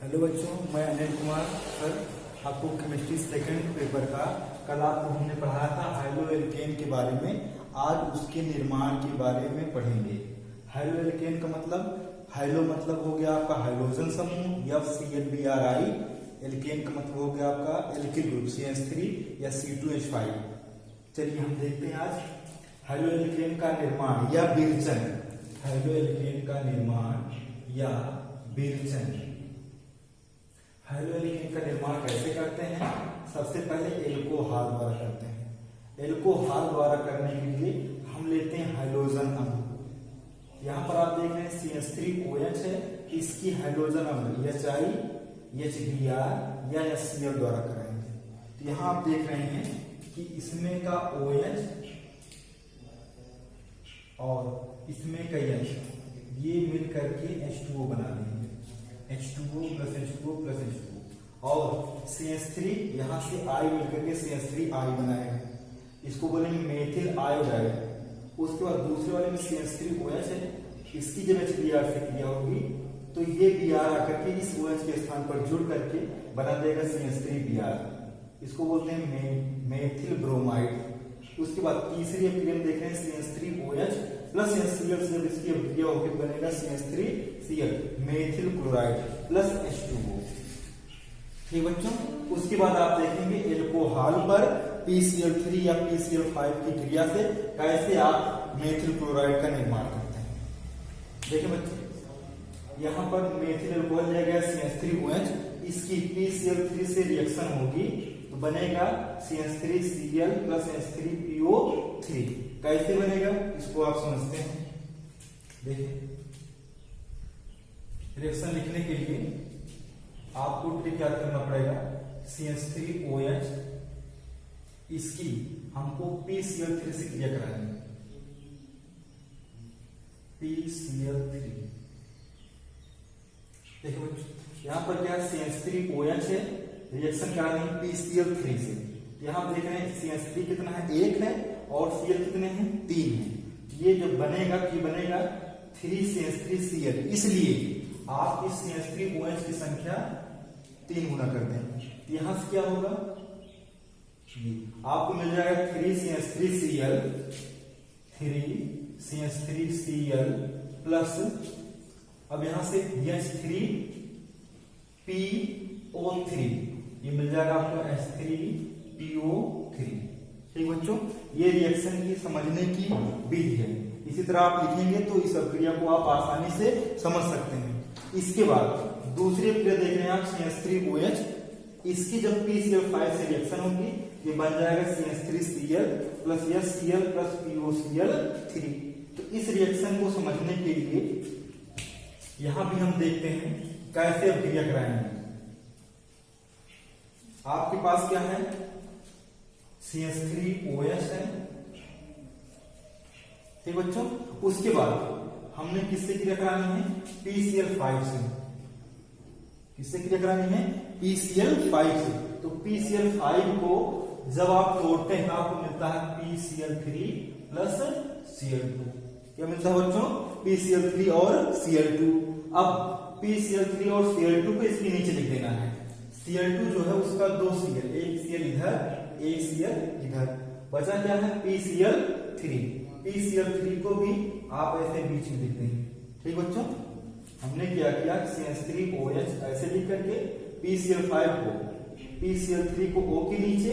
Hello बच्चों, मैं Anil Kumar sir आपको केमिस्ट्री सेकंड पेपर का कल आपको हमने पढ़ाया था हाइलो एल्केन के बारे में। आज उसके निर्माण के बारे में पढ़ेंगे। हाइलो एल्केन का मतलब, हाइलो मतलब हो गया आपका हाइड्रोजन समूह FClBrI। एल्केन का मतलब हो गया आपका एल्किल ग्रुप CH3 या C2H5। चलिए हम देखते हैं आज हाइलो एल्केन का निर्माण या विरचन। हाइलो एल्केन का निर्माण या विरचन। हाइलो एल्केन का निर्माण कैसे करते हैं? सबसे पहले एल्कोहल द्वारा करते हैं। एल्कोहल द्वारा करने के लिए हम लेते हैं हाइड्रोजन अम्ल। यहाँ पर आप देख रहे हैं CH3OH है, इसकी हाइड्रोजन अम्ल HI HBr या HCl द्वारा कराएंगे। तो यहाँ आप देख रहे हैं कि इसमें का OH और इसमें का H ये मिल करके H2O बना देंगे। H2O plus H2O plus H2O और CH3 यहाँ से I मिलकर के CH3I बनाएगा। इसको बोलेंगे मेथिल आयोडाइड। उसके बाद दूसरे वाले में CH3OH है, इसकी जब HBr से क्रिया होगी तो ये Br आकर के इस OH के स्थान पर जुड़ करके बना देगा CH3Br। इसको बोलते हैं मेथिल ब्रोमाइड। उसके बाद तीसरी अभिक्रिया देख रहे हैं CH3OH प्लस HCl से जब इसकी अभिक्रिया होकर बनेगा CH3Cl methyl chloride plus H2O। ठीक बच्चों, उसके बाद आप देखेंगे एल्कोहल पर PCl3 या PCl5 की क्रिया से कैसे आप मेथिल क्लोराइड का निर्माण करते हैं। देखिए बच्चों, यहाँ पर मेथिल एल्कोहल लिया गया CH3OH, इसकी PCl3 से रिएक्शन होगी तो बनेगा CH3Cl प्लस H3PO3। कैसे बनेगा इसको आप समझते हैं। देखिए, रिएक्शन लिखने के लिए आपको ट्रिक याद करना पड़ेगा। CH3OH इसकी हमको PCl3 से क्रिया करानी है। PCl3 देखो यहां पर क्या CH3OH है, रिएक्शन करानी है PCl3 से। यहां देख रहे हैं CH3 कितना है, 1 है और Cl कितने हैं, 3 है। ये जब बनेगा कि बनेगा 3CH3Cl, इसलिए आप इस CH3OH की संख्या 3 गुना कर दें। यहां से क्या होगा, आपको मिल जाएगा 3CH3Cl प्लस अब यहां से H3PO3 ये मिल जाएगा आपको H3PO3। ठीक बच्चों, ये रिएक्शन की समझने की विधि है। इसी तरह आप लिखेंगे तो इस अभिक्रिया को आप आसानी से समझ सकते हैं। इसके बाद दूसरी अभिक्रिया देख रहे हैं आप CH3OH, इसकी जब PCl5 से रिएक्शन होगी ये बन जाएगा CH3Cl plus HCl plus POCl3। तो इस रिएक्शन को समझने के लिए यहां भी हम देखते हैं कैसे अभिक्रिया कराएंगे। आपके पास क्या है, CH3OH है। ठीक बच्चों, उसके बाद हमने किससे क्रिया करानी है, PCl5 से। किससे क्रिया करानी है, PCl5 से। तो PCl5 को जब आप तोड़ते हैं तो आपको मिलता है PCl3 प्लस Cl2। क्या मिलता है बच्चों, PCl3 और Cl2। अब PCl3 और Cl2 को इसके नीचे लिख देना है। Cl2 जो है उसका 2 Cl, एक Cl इधर एक Cl इधर, बचा क्या है PCl3। PCl3 को भी आप ऐसे बीच में लिख देंगे। ठीक बच्चों, हमने क्या किया, CH3OH ऐसे लिख करके PCl3 को O के नीचे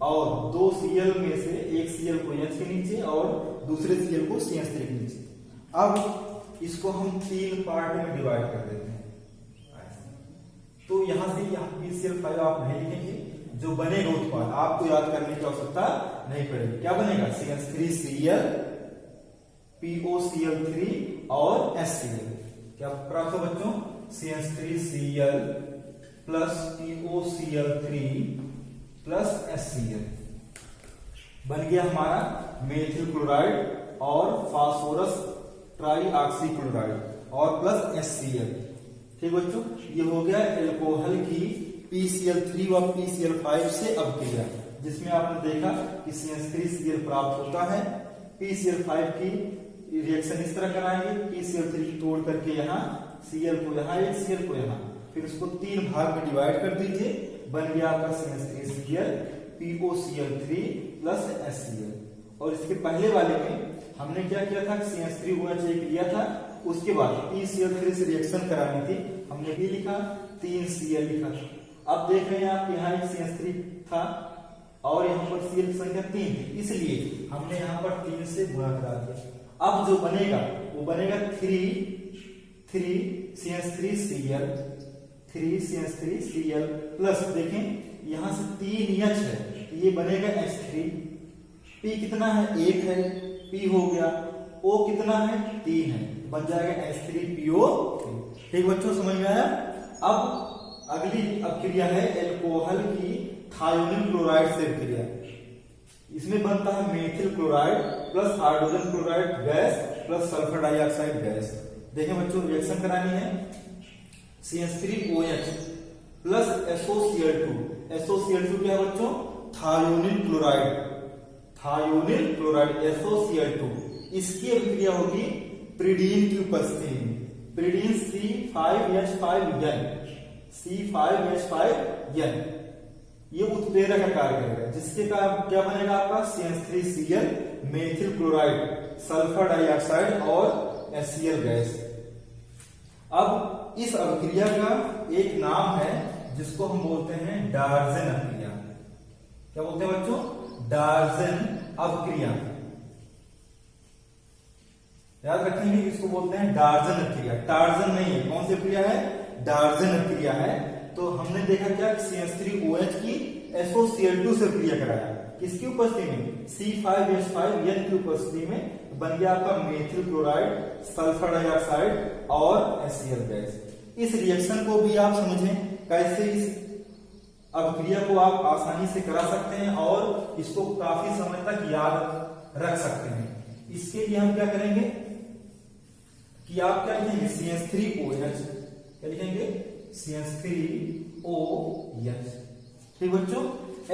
और 2 Cl में से एक Cl को H के नीचे और दूसरे Cl को CH3 के नीचे। अब इसको हम 3 पार्ट में डिवाइड कर देते हैं। तो यहां से यहाँ PCl5 आप नहीं लिखेंगे, जो बनेगा उत्पाद आपको याद करने की आवश्यकता नहीं पड़ेगी। क्या बनेगा, CH3Cl POCl3 और HCl। क्या प्राप्त हो बच्चों, CH3Cl plus POCl3 plus HCl बन गया हमारा मेथिल क्लोराइड और फास्फोरस ट्राईऑक्सी क्लोराइड और प्लस HCl। ठीक बच्चों, ये हो गया एल्कोहल की PCl3 व PCl5 से अभिक्रिया, जिसमें आपने देखा कि CH3Cl प्राप्त होता है। PCl5 की रिएक्शन इस तरह कराएंगे, PCl3 तोड़ करके यहाँ Cl को यहाँ एक Cl को यहाँ, फिर उसको 3 भाग में डिवाइड कर दीजिए, बन गया आपका CH3Cl POCl3 प्लस HCl। और इसके पहले वाले में हमने क्या किया था, CH3OH एक लिया था, उसके बाद PCl3 से रिएक्शन करानी थी, हमने भी लिखा 3Cl लिखा। अब देख रहे हैं आप यहाँ एक CH3 था और यहाँ पर Cl की संख्या 3 थी, इसलिए हमने यहाँ पर 3 से गुणा करा दिया। अब जो बनेगा वो बनेगा 3 CH3Cl, 3 CH3Cl प्लस देखें यहाँ से 3H है, ये बनेगा H3। P कितना है, 1 है, P हो गया। O कितना है, 3 है, बन जाएगा H3PO3। ठीक बच्चों, समझ में आया। अब अगली अभिक्रिया है एल्कोहल की थायोनिल क्लोराइड से अभिक्रिया। इसमें बनता है methyl chloride plus hydrogen chloride gas plus sulphur dioxide gas. देखें बच्चों, रिएक्शन करानी है, CH3OH प्लस SOCl2। SOCl2 क्या है बच्चों, thionyl chloride, thionyl chloride SOCl2। इसकी अभिक्रिया होगी प्रीडीन की उपस्थिति में, प्रीडीन C5H5N, C5H5N। ये उत्प्रेरक का कार्य करेगा, जिसके कारण क्या बनेगा आपका CH3Cl methyl chloride sulphur dioxide और HCl गैस। अब इस अभिक्रिया का एक नाम है जिसको हम बोलते हैं डार्जन अभिक्रिया। क्या बोलते हैं बच्चों, डार्जन अभिक्रिया। याद रखेंगे, इसको बोलते हैं डार्जन अभिक्रिया, टार्जन नहीं है। कौन सी अभिक्रिया है, डार्जन अभिक्रिया है। तो हमने देखा क्या, CH3OH की SOCl2 से अभिक्रिया कराया, किसकी उपस्थिति में, C5H5N की उपस्थिति में, बन गया आपका मेथिल क्लोराइड सल्फर डाइऑक्साइड और HCl गैस। इस रिएक्शन को भी आप समझें कैसे इस अभिक्रिया को आप आसानी से करा सकते हैं और इसको काफी समय तक याद रख सकते हैं। इसके लिए हम क्या करेंगे कि आप क्या लिखेंगे, CH3OH, क्या लिखेंगे, CH3OH। ठीक बच्चों,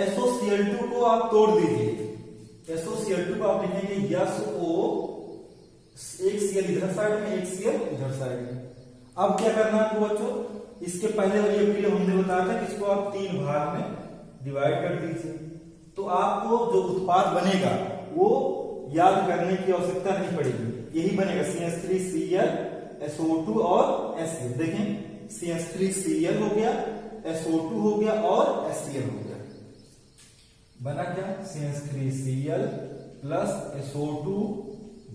SOCl2 को आप तोड़ दीजिए, SOCl2 को आप लिखेंगे SO, एक Cl इधर साइड में, एक Cl इधर साइड में। अब क्या करना है आपको बच्चों, इसके पहले वाली अभिक्रिया हमने बताया था कि इसको आप 3 भाग में डिवाइड कर दीजिए, तो आपको जो उत्पाद बनेगा वो याद करने की आवश्यकता नहीं पड़ेगी, यही बनेगा CH3Cl SO2 और HCl। देखें, CH3Cl हो गया, SO2 हो गया और HCl हो गया। बना क्या, CH3Cl plus SO2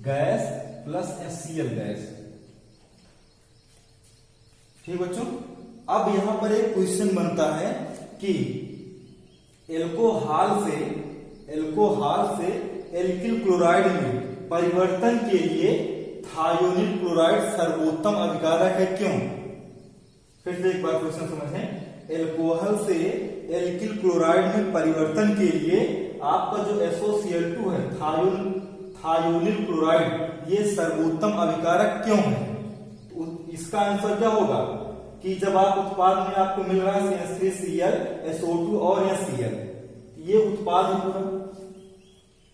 gas plus HCl gas. ठीक बच्चों, अब यहां पर एक क्वेश्चन बनता है कि एल्कोहल से एल्किल क्लोराइड में परिवर्तन के लिए थायोनिल क्लोराइड सर्वोत्तम अभिकारक है, क्यों। फिर से एक बार क्वेश्चन समझें, एल्कोहल से एल्किल क्लोराइड में परिवर्तन के लिए आपका जो SOCl2 है, थायोनिल क्लोराइड, ये सर्वोत्तम अभिकारक क्यों है। इसका आंसर क्या होगा कि जब आप उत्पाद में आपको मिल रहा है CH3Cl SO2 और HCl, ये उत्पाद है पूरा,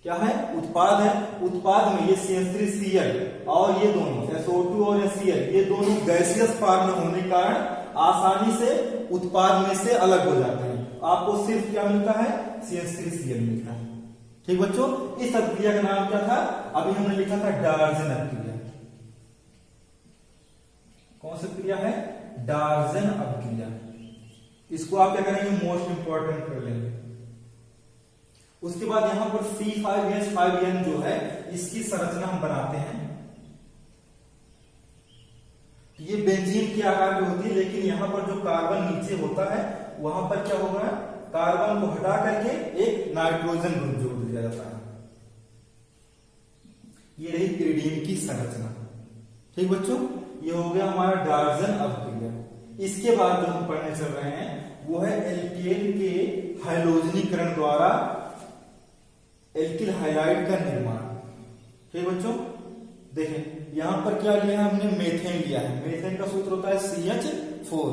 क्या है, उत्पाद है। उत्पाद में ये CH3Cl और ये दोनों SO2 और HCl, ये दोनों गैसियस फॉर्म में होने के कारण आसानी से उत्पाद में से अलग हो जाते हैं। आपको सिर्फ क्या मिलता है, CH3Cl मिलता है। ठीक बच्चों, इस अभिक्रिया का नाम क्या था, अभी हमने लिखा था डार्जन अभिक्रिया। कौन सी क्रिया है, डार्जन अभिक्रिया। इसको आप क्या करेंगे, मोस्ट इंपॉर्टेंट कर लेंगे। उसके बाद यहां पर C5H5N जो है, इसकी संरचना हम बनाते हैं। ये बेंजीन के आकार की होती है, लेकिन यहां पर जो कार्बन नीचे होता है वहां पर क्या होगा, कार्बन को हटा करके एक नाइट्रोजन ग्रुप जोड़ दिया जाता है। ये रही pyridine की संरचना। ठीक बच्चों, ये हो गया हमारा डार्जन अभिक्रिया। इसके बाद जो हम पढ़ने चल रहे हैं वो है एल्केन के हाइड्रोजनीकरण द्वारा एल्किल हाइलाइड का निर्माण। ठीक बच्चों, देखें यहां पर क्या लिया है हमने, मेथेन लिया है। मेथेन का सूत्र होता है CH4।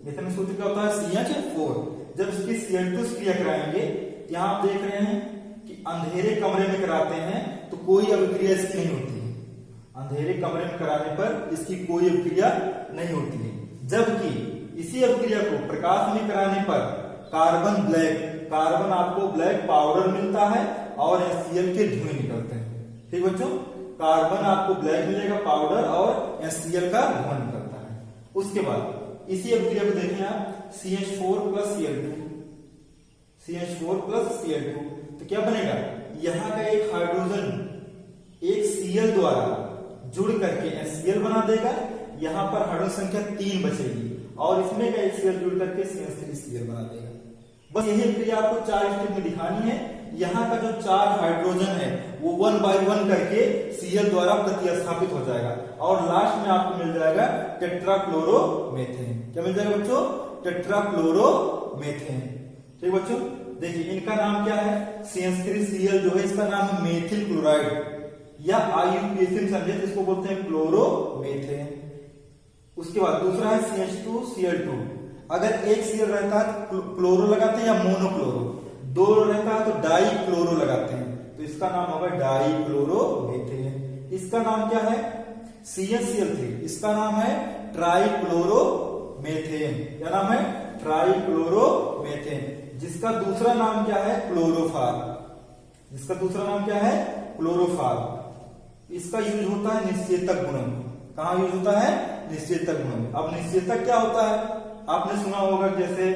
मेथेन का सूत्र क्या होता है, CH4। जब इसकी Cl2 क्रिया कराएंगे, यहां आप देख रहे हैं कि अंधेरे कमरे में कराते हैं तो कोई अभिक्रिया इसकी नहीं होती है। अंधेरे कमरे में कराने पर इसकी कोई अभिक्रिया नहीं होती है, जबकि इसी अभिक्रिया को प्रकाश में कराने पर कार्बन आपको ब्लैक पाउडर मिलता है और HCl के धुएं निकलते हैं। ठीक बच्चों, कार्बन आपको ब्लैक मिलेगा पाउडर और HCl का धुआं निकलता है। उसके बाद इसी अभिक्रिया को देखें आप CH4 प्लस Cl2 तो क्या बनेगा, यहाँ का एक हाइड्रोजन एक Cl द्वारा जुड़ करके HCl बना देगा, यहाँ पर हाइड्रोजन संख्या 3 बचेगी और इसमें का HCl जुड़ करके CH3Cl बना देगा। बस यही क्रिया आपको 4 स्टेप में दिखानी है। यहाँ का जो 4 हाइड्रोजन है वो 1 बाय 1 करके Cl द्वारा प्रतिस्थापित हो जाएगा और लास्ट में आपको मिल जाएगा टेट्राक्लोरोमेथेन। क्या मिल जाएगा बच्चों, टेट्राक्लोरोमेथेन। ठीक बच्चों, देखिए इनका नाम क्या है, CH3Cl जो है इसका नाम है मेथिल क्लोराइड या IUPAC समझे, इसको बोलते हैं क्लोरोमेथेन। उसके बाद दूसरा है CH2Cl2। अगर एक Cl रहता है तो क्लोरो लगाते हैं या मोनोक्लोरो, दो रहता है तो डाई क्लोरो लगाते हैं, तो इसका नाम होगा डाईक्लोरोमेथेन। इसका नाम क्या है CHCl3, इसका नाम है ट्राइक्लोरोमेथेन। क्या नाम है, ट्राइक्लोरोमेथेन। जिसका दूसरा नाम क्या है क्लोरोफार, जिसका दूसरा नाम क्या है क्लोरोफार। इसका यूज होता है निश्चेतक गुणों में। कहां यूज होता है, निश्चेतक गुणों में। अब निश्चेतक क्या होता है, आपने सुना होगा जैसे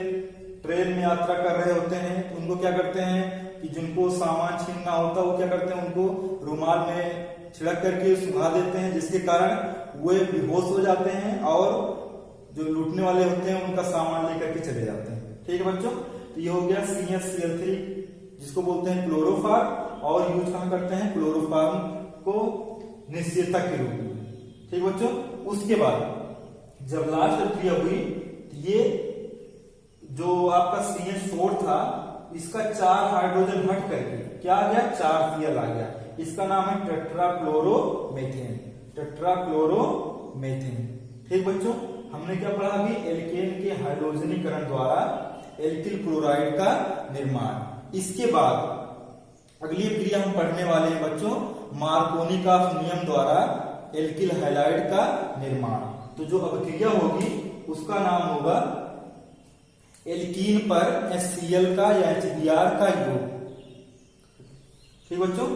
ट्रेन में यात्रा कर रहे होते हैं तो उनको क्या करते हैं कि जिनको सामान छीनना होता है वो क्या करते हैं, उनको रुमाल में छिड़क करके सुखा देते हैं, जिसके कारण वे बेहोश हो जाते हैं और जो लूटने वाले होते हैं उनका सामान लेकर के चले जाते हैं। ठीक है बच्चों, तो ये हो गया CHCl3 जिसको बोलते हैं क्लोरोफार और यूज कहां करते हैं, क्लोरोफार को निश्चेतक के रूप में। ठीक बच्चों, उसके बाद जब लास्ट प्रक्रिया हुई तो ये जो आपका CH4 था इसका 4 हाइड्रोजन हट करके क्या आ गया, 4 Cl आ गया। इसका नाम है टेट्राक्लोरोमेथेन, टेट्राक्लोरोमेथेन। ठीक बच्चों, हमने क्या पढ़ा अभी, एल्केन के हाइड्रोजनीकरण द्वारा एल्किल क्लोराइड का निर्माण। इसके बाद अगली क्रिया हम पढ़ने वाले हैं बच्चों, मार्कोनिकॉफ नियम द्वारा एल्किल हैलाइड का निर्माण। तो जो अभिक्रिया होगी उसका नाम होगा एल्कीन पर HCl का या HBr का योग। ठीक बच्चों,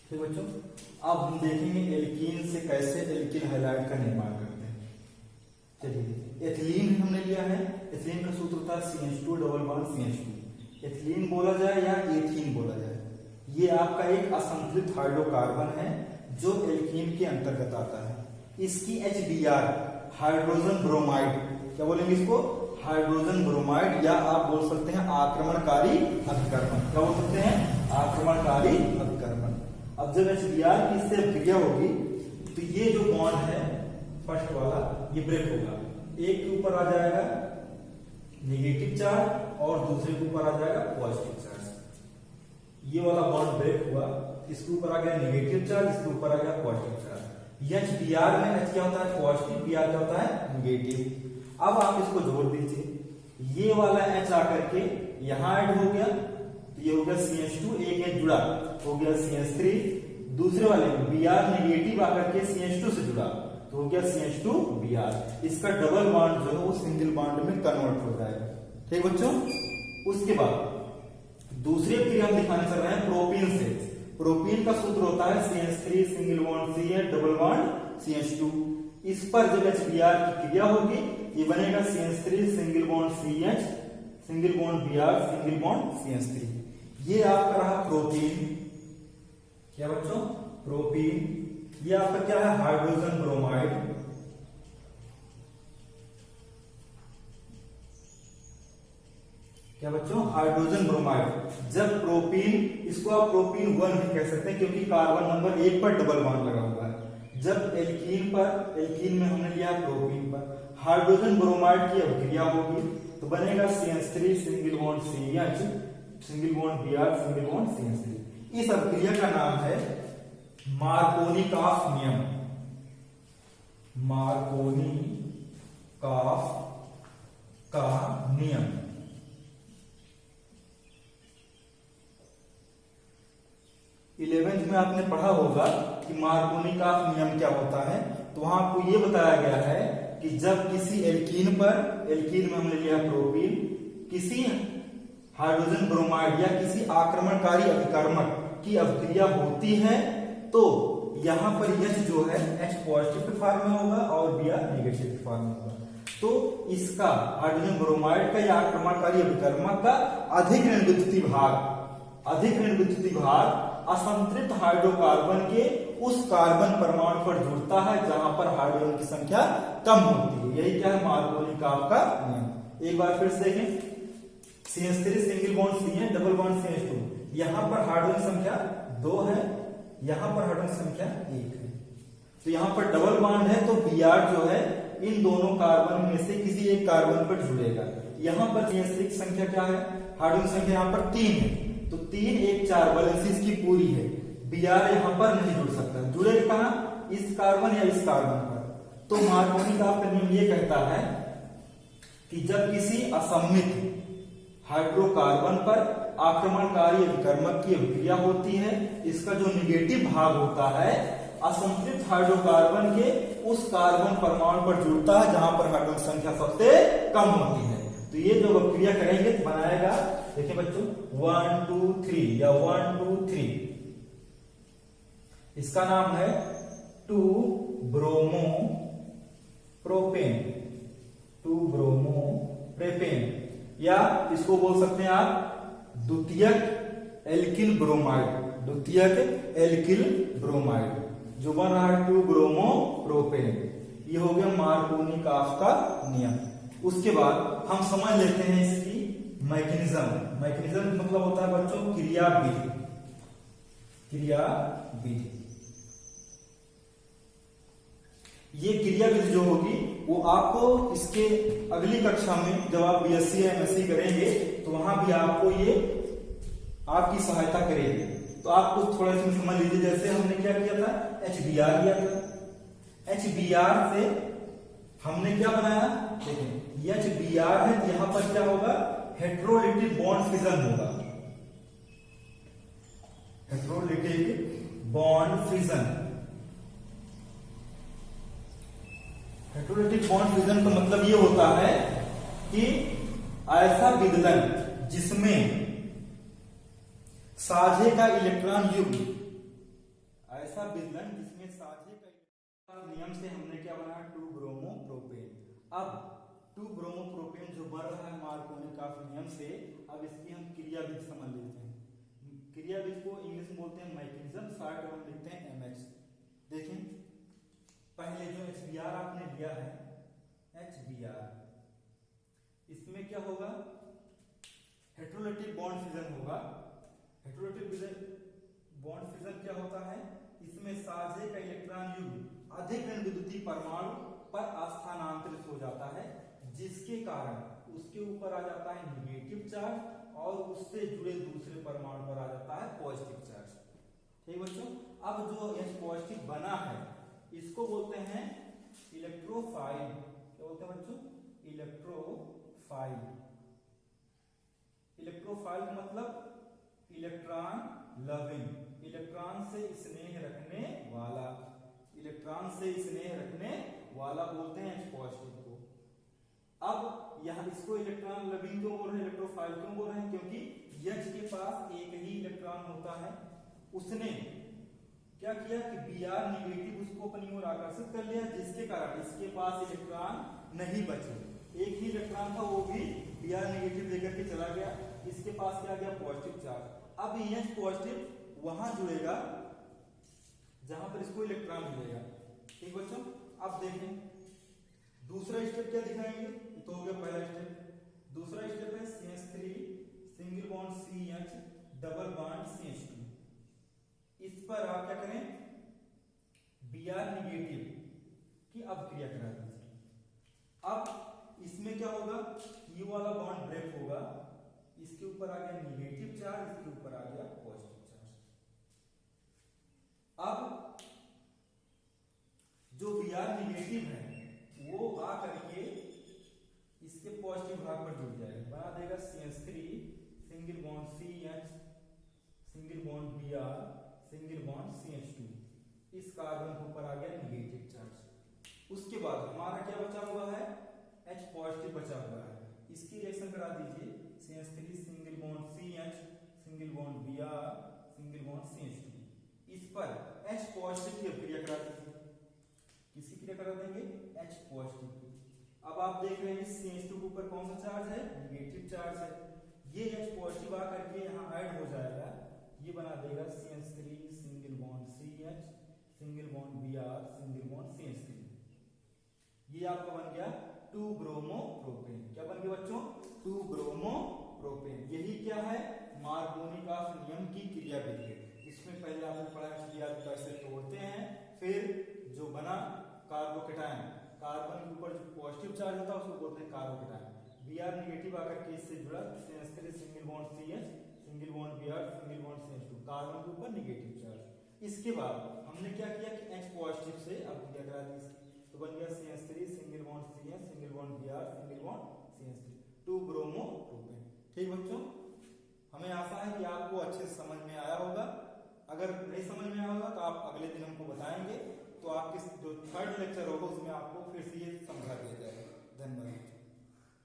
ठीक बच्चों, अब हम देखेंगे एल्कीन से कैसे एल्किल हैलाइड का निर्माण करते हैं। चलिए, एथिलीन हमने लिया है, एथिलीन का सूत्र होता है CH2 double bond CH2। Ethylene बोला जाए या एथीन बोला जाए, ये आपका एक असंतुलित हाइड्रोकार्बन है जो एल्कीन के अंतर्गत आता है। इसकी HBr हाइड्रोजन ब्रोमाइड, क्या बोलेंगे इसको, हाइड्रोजन ब्रोमाइड, या आप बोल सकते हैं आक्रमणकारी अभिकर्मण। क्या बोल सकते हैं, आक्रमणकारी अभिकर्मण। अब जब HBr की इससे अभिक्रिया होगी तो ये जो बॉन्ड है फर्स्ट वाला ये ब्रेक होगा, एक के ऊपर आ जाएगा नेगेटिव चार्ज और दूसरे के ऊपर आ जाएगा पॉजिटिव चार्ज। ये वाला बॉन्ड ब्रेक हुआ, इसके ऊपर आ गया नेगेटिव चार्ज, इसके ऊपर आ गया पॉजिटिव चार्ज। HBr में H क्या होता है पॉजिटिव, Br क्या होता है नेगेटिव। अब आप इसको जोड़ दीजिए, ये वाला H आकर के यहां ऐड हो गया, तो ये हो गया CH2, एक H जुड़ा हो गया CH3, दूसरे वाले Br नेगेटिव आकर के CH2 से जुड़ा तो हो गया CH2Br। इसका डबल बॉन्ड जो है वो सिंगल बॉन्ड में कन्वर्ट हो जाएगा। ठीक बच्चों, उसके बाद दूसरी क्रिया हम दिखाने चल रहे हैं प्रोपीन से। प्रोपीन का सूत्र होता है CH3 single bond CH double bond CH2। इस पर जब HBr की क्रिया होगी ये बनेगा CH3 single bond CH single bond Br single bond CH3। ये आपका रहा प्रोपीन। क्या बच्चों, प्रोपीन। ये आपका क्या है, हाइड्रोजन ब्रोमाइड। क्या बच्चों, हाइड्रोजन ब्रोमाइड। जब प्रोपीन, इसको आप प्रोपीन 1 भी कह सकते हैं क्योंकि कार्बन नंबर 1 पर डबल बॉन्ड लगा हुआ है। जब एल्कीन पर, एल्कीन में हमने लिया प्रोपीन पर हाइड्रोजन ब्रोमाइड की अभिक्रिया होगी तो बनेगा CH3 single bond CH single bond Br single bond CH3। इस अभिक्रिया का नाम है मार्कोनिकॉफ नियम। मार्कोनिकॉफ का नियम। 11th में आपने पढ़ा होगा कि मार्कोनिकॉफ नियम क्या होता है। तो वहां आपको ये बताया गया है कि जब किसी एल्कीन पर, एल्कीन में हमने लिया प्रोपीन, किसी हाइड्रोजन ब्रोमाइड या किसी आक्रमणकारी अभिकर्मक की अभिक्रिया होती है तो यहां पर H जो है H पॉजिटिव के फॉर्म में होगा और Br नेगेटिव के फॉर्म में होगा। तो इसका हाइड्रोजन ब्रोमाइड का या आक्रमणकारी अभिकर्मक का अधिक ऋण विद्युतीय भाग असंतृप्त हाइड्रोकार्बन के उस कार्बन परमाणु पर जुड़ता है जहां पर हाइड्रोजन की संख्या कम होती है। यही क्या है मार्कोनिकॉफ का नियम। एक बार फिर से देखें, CH3 single bond CN double bond CH2, यहां पर हाइड्रोजन संख्या 2 है, यहां पर हाइड्रोजन संख्या 1 है। तो यहां पर डबल बॉन्ड है तो Br जो है इन दोनों कार्बन में से किसी एक कार्बन पर जुड़ेगा। यहां पर CH3 की संख्या क्या है, हाइड्रोजन संख्या यहां पर 3 है, तो 3 1 4 वैलेंसी इसकी पूरी है। Br यहां पर नहीं जुड़ सकता, जुड़ेगा कहां, इस कार्बन या इस कार्बन पर। तो मार्कोनिकॉफ का नियम ये कहता है कि जब किसी असममित हाइड्रोकार्बन पर आक्रमणकारी अभिकर्मक की अभिक्रिया होती है, इसका जो निगेटिव भाग होता है असंतृप्त हाइड्रोकार्बन के उस कार्बन परमाणु पर जुड़ता है जहां पर हाइड्रोजन संख्या सबसे कम होती है। तो ये जो अभिक्रिया करेंगे तो बनाएगा, देखिए बच्चों 1 2 3 या 1 2 3, इसका नाम है 2 ब्रोमो प्रोपेन, 2 ब्रोमो प्रोपेन, या इसको बोल सकते हैं आप द्वितीयक एल्किल ब्रोमाइड, द्वितीयक एल्किल ब्रोमाइड जो बन रहा है 2 ब्रोमो प्रोपेन। ये हो गया मार्कोनिकॉफ का नियम। उसके बाद हम समझ लेते हैं इसकी मैकेनिज्म। मैकेनिज्म मतलब होता है बच्चों क्रियाविधि, क्रियाविधि। ये क्रियाविधि जो होगी वो आपको इसके अगली कक्षा में जब आप BSc या MSc करेंगे तो वहां भी आपको ये आपकी सहायता करेगी। तो आप कुछ थोड़ा सा समझ लीजिए, जैसे हमने क्या किया था, HBr लिया था, HBr से हमने क्या बनाया, देखिए HBr है तो यहां पर क्या होगा, हेट्रोलिटिक बॉन्ड फिजन होगा, heterolytic bond fission. Heterolytic bond fission का मतलब ये होता है कि ऐसा विदलन जिसमें साझे का इलेक्ट्रॉन युग्म, ऐसा विदलन जिसमें साझे का नियम से हमने क्या बनाया 2 ब्रोमो प्रोपेन। अब 2 ब्रोमो प्रोपेन जो बन रहा है मार्कोनिकॉफ नियम से, अब इसकी हम क्रियाविधि समझ लेते हैं। क्रियाविधि को इंग्लिश में बोलते हैं मैकेनिज्म, शॉर्ट में लिखते हैं MH। देखें पहले जो HBr आपने लिया है, HBr, इसमें क्या होगा, हेट्रोलिटिक बॉन्ड फिजन होगा। हेट्रोलिटिक बॉन्ड फिजन क्या होता है, इसमें साझे का इलेक्ट्रॉन युग्म अधिक ऋण विद्युतीय परमाणु पर स्थानांतरित हो जाता है, जिसके कारण उसके ऊपर आ जाता है निगेटिव चार्ज और उससे जुड़े दूसरे परमाणु पर आ जाता है पॉजिटिव चार्ज। ठीक बच्चों, अब जो H पॉजिटिव बना है इसको बोलते हैं इलेक्ट्रोफाइल। क्या बोलते हैं बच्चों, इलेक्ट्रोफाइल। इलेक्ट्रोफाइल का मतलब इलेक्ट्रॉन लविंग, इलेक्ट्रॉन से स्नेह रखने वाला, इलेक्ट्रॉन से स्नेह रखने वाला बोलते हैं H पॉजिटिव को। अब यहां इसको इलेक्ट्रॉन लविंग क्यों बोल रहे हैं, इलेक्ट्रोफाइल क्यों बोल रहे हैं, क्योंकि H के पास एक ही इलेक्ट्रॉन होता है। उसने क्या किया कि Br नेगेटिव उसको अपनी ओर आकर्षित कर लिया, जिसके कारण इसके पास इलेक्ट्रॉन नहीं बचे। एक ही इलेक्ट्रॉन था, वो भी Br नेगेटिव लेकर के चला गया, इसके पास क्या गया पॉजिटिव चार्ज। अब H पॉजिटिव वहां जुड़ेगा जहां पर इसको इलेक्ट्रॉन मिलेगा। ठीक बच्चों, अब देखें दूसरा स्टेप क्या दिखाएंगे, तो हो गया पहला स्टेप। दूसरा स्टेप है CH3 single bond CH double bond CH2। इस पर आप क्या करें, Br नेगेटिव की अभिक्रिया करा दीजिए। अब इसमें क्या होगा, ये वाला बॉन्ड ब्रेक होगा, इसके ऊपर आ गया नेगेटिव चार्ज, इसके ऊपर आ गया पॉजिटिव चार्ज। अब जो Br नेगेटिव है वो आ करके इसके पॉजिटिव भाग पर जुड़ जाएगा, बना देगा CH3 single bond CH single bond Br single bond CH2। इस कार्बन के ऊपर आ गया निगेटिव चार्ज। उसके बाद हमारा क्या बचा हुआ है, H पॉजिटिव बचा हुआ है। इसकी रिएक्शन करा दीजिए, CH3 single bond CH single bond Br single bond CH2। इस पर H पॉजिटिव की क्रिया करा दीजिए। किसी क्रिया करा देंगे, H पॉजिटिव की। अब आप देख रहे हैं CH2 के ऊपर कौन सा चार्ज है, निगेटिव चार्ज है। ये H पॉजिटिव आकर के यहाँ ऐड हो जाएगा, ये बना देगा CH3 single bond CH single bond Br single bond CH3। ये आपका बन गया 2 ब्रोमो प्रोपेन। क्या बन गया बच्चों, 2 ब्रोमो प्रोपेन। यही क्या है, मार्कोनिकॉफ नियम की क्रियाविधि है। इसमें पहले आपने पढ़ा कि आप कैसे तोड़ते हैं, फिर जो बना कार्बोकेटायन, कार्बन के ऊपर जो पॉजिटिव चार्ज होता है उसको बोलते हैं कार्बोकेटायन। Br नेगेटिव आकर के इससे जुड़ा, CH3 single bond CH single bond Br single bond CH2, carbon के ऊपर नेगेटिव चार्ज। इसके बाद हमने क्या किया कि H पॉजिटिव से अब क्या करा दी, तो बन गया CH3 single bond CH single bond Br single bond CH3, 2 bromo propane. ठीक बच्चों, हमें आशा है कि आपको अच्छे से समझ में आया होगा। अगर नहीं समझ में आया होगा तो आप अगले दिन हमको बताएंगे, तो आपके जो 3rd लेक्चर होगा उसमें आपको फिर से ये समझा दिया जाएगा। धन्यवाद।